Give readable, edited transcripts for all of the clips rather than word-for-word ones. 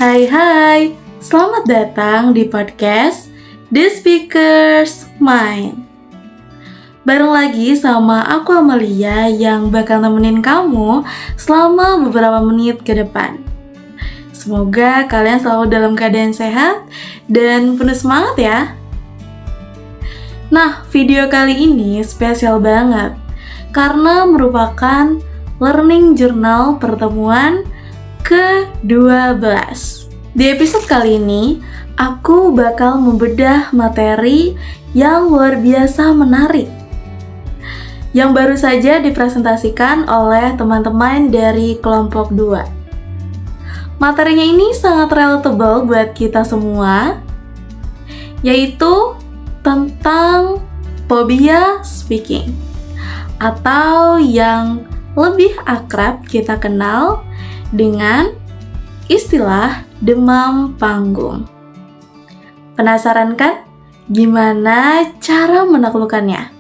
Hai hai, selamat datang di podcast The Speaker's Mind. Bareng lagi sama aku Amalia yang bakal nemenin kamu selama beberapa menit ke depan. Semoga kalian selalu dalam keadaan sehat dan penuh semangat ya. Nah, video kali ini spesial banget karena merupakan learning journal pertemuan ke-12. Di episode kali ini, aku bakal membedah materi yang luar biasa menarik yang baru saja dipresentasikan oleh teman-teman dari kelompok 2. Materinya ini sangat relatable buat kita semua, yaitu tentang phobia speaking, atau yang lebih akrab kita kenal dengan istilah demam panggung. Penasaran kan gimana cara menaklukkannya?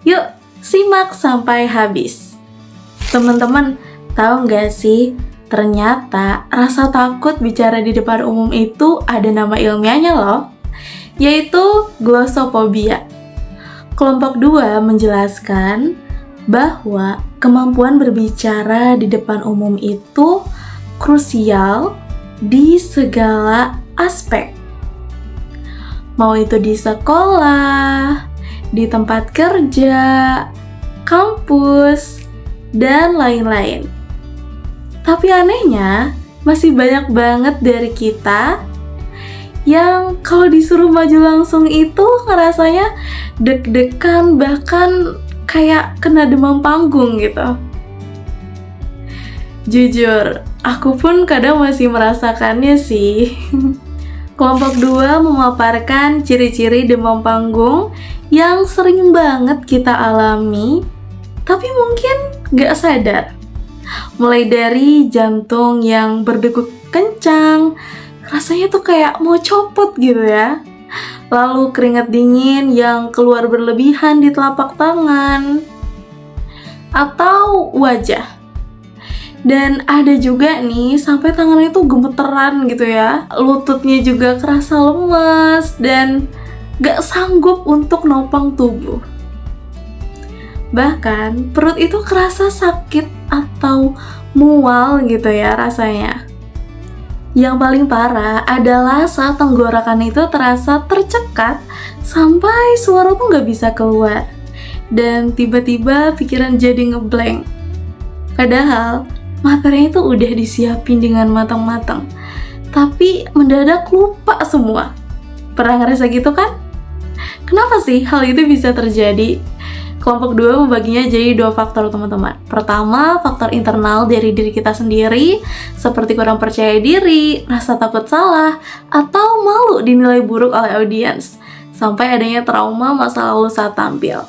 Yuk, simak sampai habis. Teman-teman, tahu nggak sih, ternyata rasa takut bicara di depan umum itu ada nama ilmiahnya loh, yaitu glossophobia. Kelompok 2 menjelaskan bahwa kemampuan berbicara di depan umum itu krusial di segala aspek. Mau itu di sekolah, di tempat kerja, kampus, dan lain-lain. Tapi anehnya, masih banyak banget dari kita yang kalau disuruh maju langsung itu ngerasanya deg-degan, bahkan kayak kena demam panggung gitu. Jujur, aku pun kadang masih merasakannya sih. Kelompok 2 memaparkan ciri-ciri demam panggung yang sering banget kita alami, tapi mungkin gak sadar. Mulai dari jantung yang berdegup kencang, rasanya tuh kayak mau copot gitu ya. Lalu keringat dingin yang keluar berlebihan di telapak tangan atau wajah. Dan ada juga nih sampai tangannya tuh gemeteran gitu ya. Lututnya juga kerasa lemes dan gak sanggup untuk nopang tubuh. Bahkan perut itu kerasa sakit atau mual gitu ya rasanya. Yang paling parah adalah saat tenggorokan itu terasa tercekat sampai suara tuh gak bisa keluar. Dan tiba-tiba pikiran jadi ngeblank. Padahal materinya itu udah disiapin dengan matang-matang, tapi mendadak lupa semua. Pernah ngerasa gitu kan? Kenapa sih hal itu bisa terjadi? Kelompok 2 membaginya jadi 2 faktor teman-teman. Pertama, faktor internal dari diri kita sendiri, seperti kurang percaya diri, rasa takut salah, atau malu dinilai buruk oleh audiens, sampai adanya trauma masa lalu saat tampil.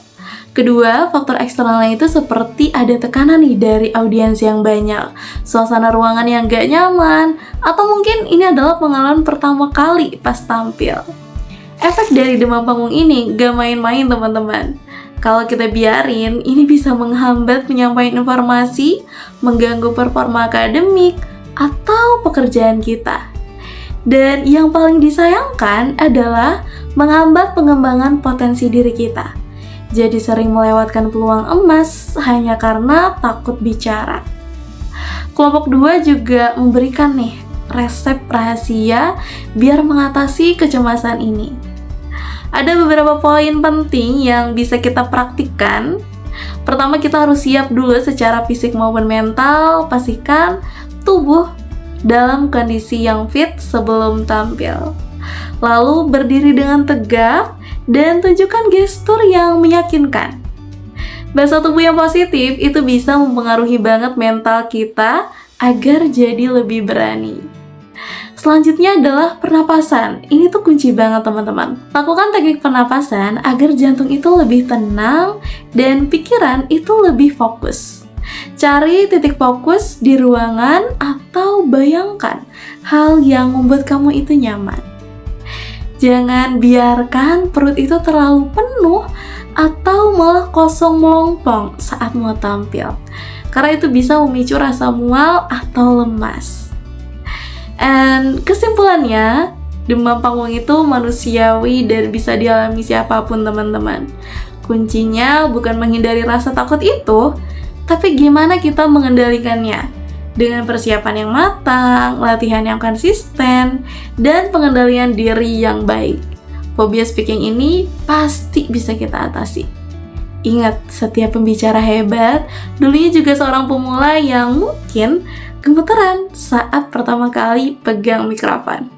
Kedua, faktor eksternalnya itu seperti ada tekanan nih dari audiens yang banyak, suasana ruangan yang gak nyaman, atau mungkin ini adalah pengalaman pertama kali pas tampil. Efek dari demam panggung ini gak main-main teman-teman. Kalau kita biarin, ini bisa menghambat penyampaian informasi, mengganggu performa akademik, atau pekerjaan kita. Dan yang paling disayangkan adalah menghambat pengembangan potensi diri kita. Jadi sering melewatkan peluang emas hanya karena takut bicara. Kelompok 2 juga memberikan nih resep rahasia biar mengatasi kecemasan ini. Ada beberapa poin penting yang bisa kita praktikkan. Pertama, kita harus siap dulu secara fisik maupun mental. Pastikan tubuh dalam kondisi yang fit sebelum tampil. Lalu berdiri dengan tegak dan tunjukkan gestur yang meyakinkan. Bahasa tubuh yang positif itu bisa mempengaruhi banget mental kita agar jadi lebih berani. Selanjutnya adalah pernapasan. Ini tuh kunci banget teman-teman. Lakukan teknik pernapasan agar jantung itu lebih tenang dan pikiran itu lebih fokus. Cari titik fokus di ruangan atau bayangkan hal yang membuat kamu itu nyaman. Jangan biarkan perut itu terlalu penuh atau malah kosong melompong saat mau tampil, karena itu bisa memicu rasa mual atau lemas. And kesimpulannya, demam panggung itu manusiawi dan bisa dialami siapapun teman-teman. Kuncinya bukan menghindari rasa takut itu, tapi gimana kita mengendalikannya. Dengan persiapan yang matang, latihan yang konsisten, dan pengendalian diri yang baik. Phobia speaking ini pasti bisa kita atasi. Ingat, setiap pembicara hebat dulunya juga seorang pemula yang mungkin gemeteran saat pertama kali pegang mikrofon.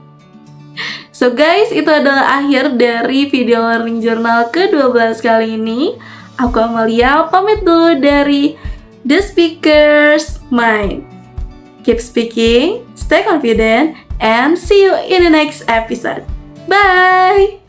So guys, itu adalah akhir dari video learning journal ke-12 kali ini. Aku Amalia pamit dulu dari The Speaker's Mind. Keep speaking, stay confident, and see you in the next episode. Bye!